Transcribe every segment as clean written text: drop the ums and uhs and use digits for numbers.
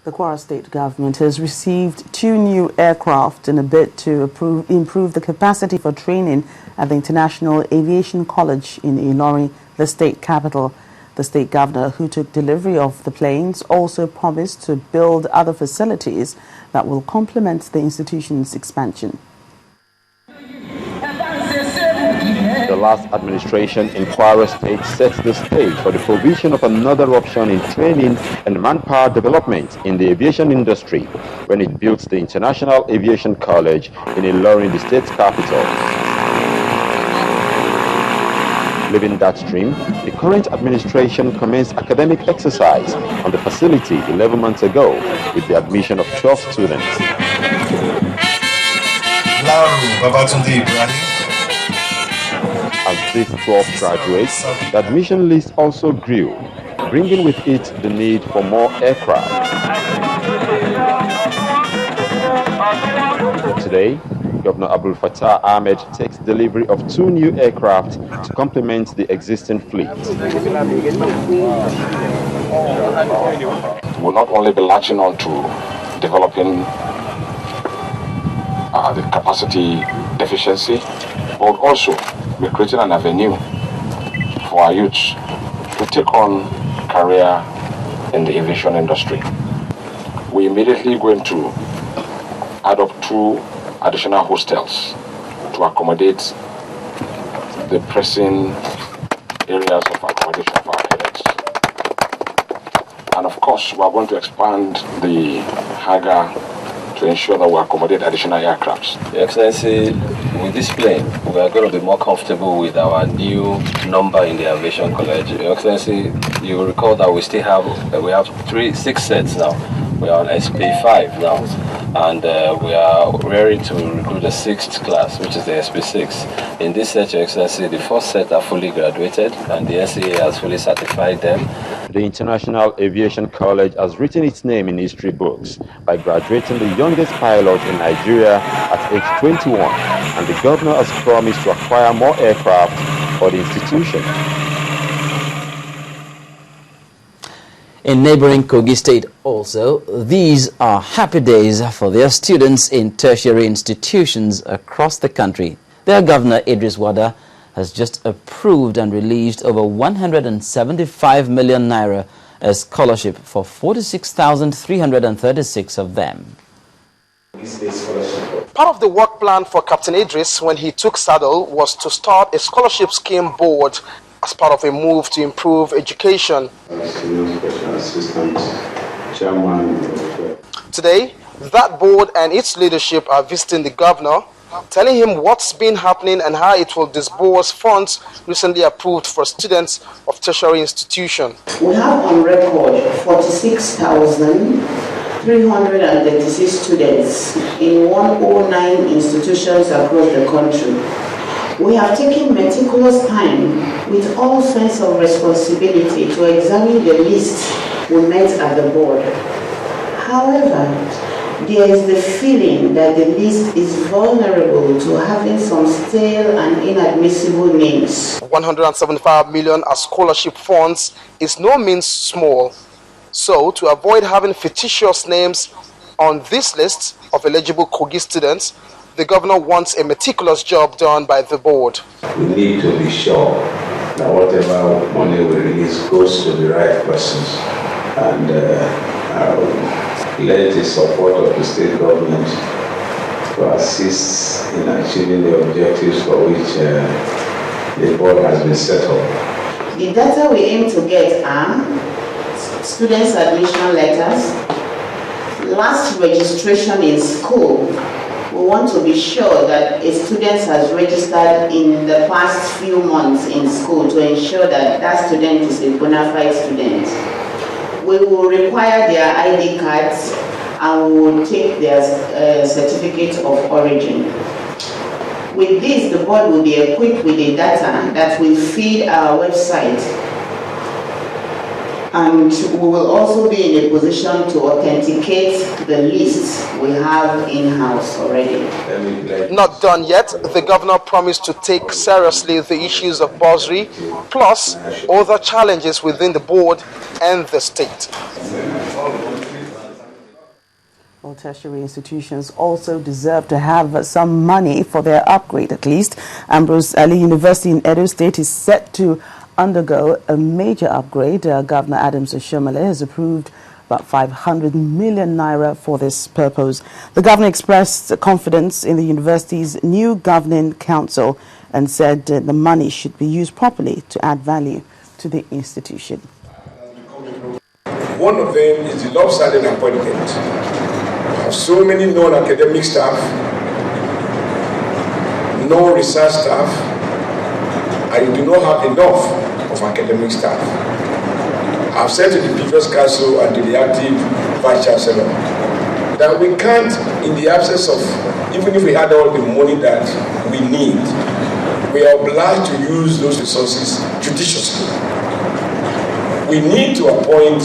The Kwara State government has received 2 new aircraft in a bid to improve the capacity for training at the International Aviation College in Ilorin, the state capital. The state governor, who took delivery of the planes, also promised to build other facilities that will complement the institution's expansion. The last administration in Kwara State sets the stage for the provision of another option in training and manpower development in the aviation industry when it builds the International Aviation College in Ilorin, the state's capital. Leaving that stream, the current administration commenced academic exercise on the facility 11 months ago with the admission of 12 students. As these 12 graduates, the admission list also grew, bringing with it the need for more aircraft. Today, Governor Abdul Fattah Ahmed takes delivery of 2 new aircraft to complement the existing fleet. We'll not only be latching on to developing the capacity deficiency, but also be creating an avenue for our youth to take on career in the aviation industry. We immediately going to add up 2 additional hostels to accommodate the pressing areas of accommodation for our cadets. And of course, we are going to expand the hangar to ensure that we accommodate additional aircrafts. Your Excellency, with this plane, we are going to be more comfortable with our new number in the Aviation College. Your Excellency, you will recall that we have 6 sets now. We are on SP5 now, and we are ready to recruit the 6th class, which is the SP6. In this set, Your Excellency, the 1st set are fully graduated, and the SAA has fully certified them. The International Aviation College has written its name in history books by graduating the youngest pilot in Nigeria at age 21, and the governor has promised to acquire more aircraft for the institution. In neighboring Kogi State also, these are happy days for their students in tertiary institutions across the country. Their governor, Wada, has just approved and released over 175 million naira as scholarship for 46,336 of them. Part of the work plan for Captain Idris when he took saddle was to start a scholarship scheme board as part of a move to improve education. Today, that board and its leadership are visiting the governor, telling him what's been happening and how it will disburse funds recently approved for students of tertiary institution. We have on record 46,336 students in 109 institutions across the country. We have taken meticulous time with all sense of responsibility to examine the list we met at the board. However, there is the feeling that the list is vulnerable to having some stale and inadmissible names. 175 million as scholarship funds is no means small. So, to avoid having fictitious names on this list of eligible Kogi students, the governor wants a meticulous job done by the board. We need to be sure that whatever money we release goes to the right persons, and let the support of the state government to assist in achieving the objectives for which the board has been set up. The data we aim to get are students' admission letters, last registration in school. We want to be sure that a student has registered in the past few months in school to ensure that that student is a bona fide student. We will require their ID cards and we will take their certificate of origin. With this, the board will be equipped with the data that will feed our website, and we will also be in a position to authenticate the lists we have in-house already. Not done yet, the governor promised to take seriously the issues of bursary, plus other challenges within the board and the state. Well, tertiary institutions also deserve to have some money for their upgrade, at least. Ambrose Ali University in Edo State is set to undergo a major upgrade. Governor Adams Oshomole has approved about 500 million naira for this purpose. The governor expressed confidence in the university's new governing council and said the money should be used properly to add value to the institution. One of them is the lopsided appointment. We have so many non-academic staff, no research staff, and you do not have enough of academic staff. I've said to the previous council and to the active vice chancellor that we can't, in the absence of, even if we had all the money that we need, we are obliged to use those resources judiciously. We need to appoint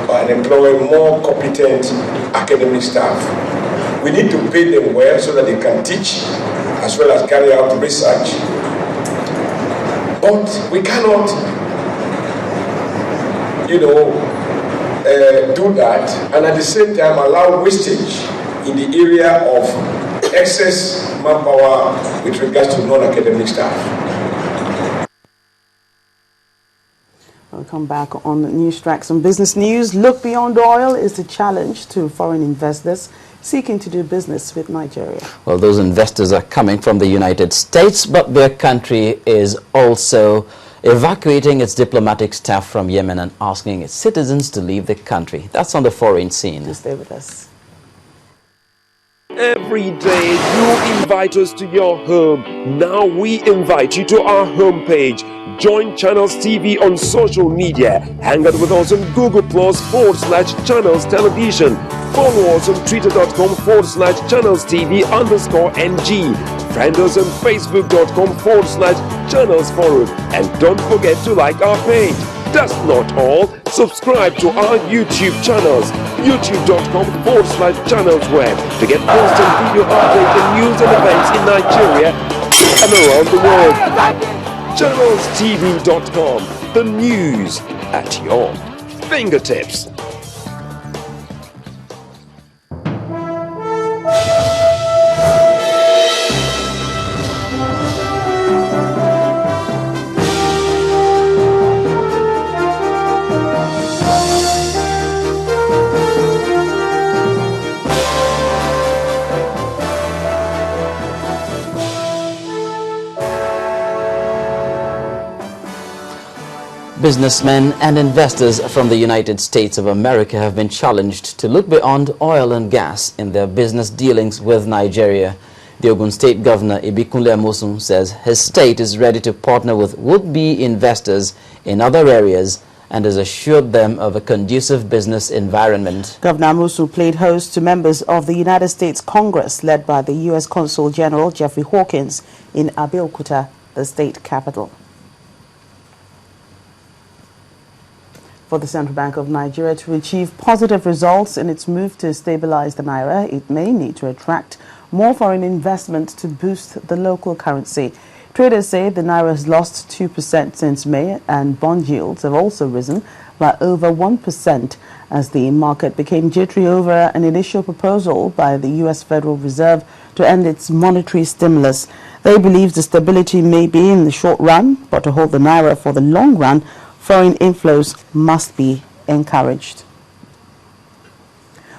and employ more competent academic staff. We need to pay them well so that they can teach as well as carry out research. But we cannot, do that and at the same time allow wastage in the area of excess manpower with regards to non-academic staff. We'll come back on news tracks and business news. Look beyond oil is the challenge to foreign investors seeking to do business with Nigeria. Well, those investors are coming from the United States, but their country is also evacuating its diplomatic staff from Yemen and asking its citizens to leave the country. That's on the foreign scene. Just stay with us. Every day you invite us to your home. Now we invite you to our homepage. Join Channels TV on social media. Hang out with us on Google Plus/Channels Television. Follow us on Twitter.com/Channels TV_NG. Friend us on Facebook.com/Channels Forum. And don't forget to like our page. That's not all. Subscribe to our YouTube channels. YouTube.com/Channels Web to get constant video updates and news and events in Nigeria and around the world. ChannelsTV.com, the news at your fingertips. Businessmen and investors from the United States of America have been challenged to look beyond oil and gas in their business dealings with Nigeria. The Ogun State Governor, Ibikunle Amosun, says his state is ready to partner with would-be investors in other areas and has assured them of a conducive business environment. Governor Amosun played host to members of the United States Congress led by the U.S. Consul General Jeffrey Hawkins in Abeokuta, the state capital. For the Central Bank of Nigeria to achieve positive results in its move to stabilize the naira, it may need to attract more foreign investment to boost the local currency. Traders say the naira has lost 2% since May, and bond yields have also risen by over 1% as the market became jittery over an initial proposal by the U.S. Federal Reserve to end its monetary stimulus. They believe the stability may be in the short run, but to hold the naira for the long run, foreign inflows must be encouraged.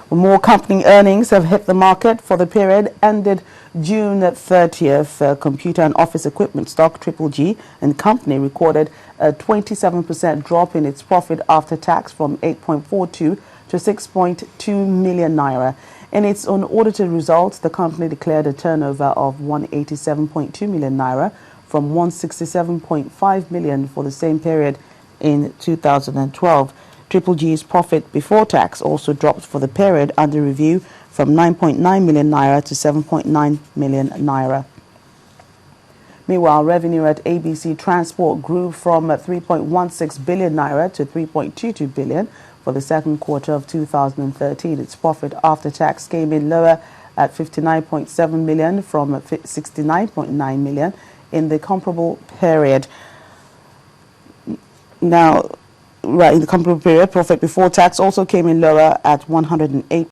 More company earnings have hit the market for the period ended June 30th. Computer and office equipment stock Triple G and Company recorded a 27% drop in its profit after tax from 8.42 to 6.2 million naira. In its unaudited results, the company declared a turnover of 187.2 million naira from 167.5 million for the same period in 2012. Triple G's profit before tax also dropped for the period under review from 9.9 million naira to 7.9 million naira. Meanwhile, revenue at ABC Transport grew from 3.16 billion naira to 3.22 billion for the second quarter of 2013. Its profit after tax came in lower at 59.7 million from 69.9 million in the comparable period. Now, in the comparable period, profit before tax also came in lower at 108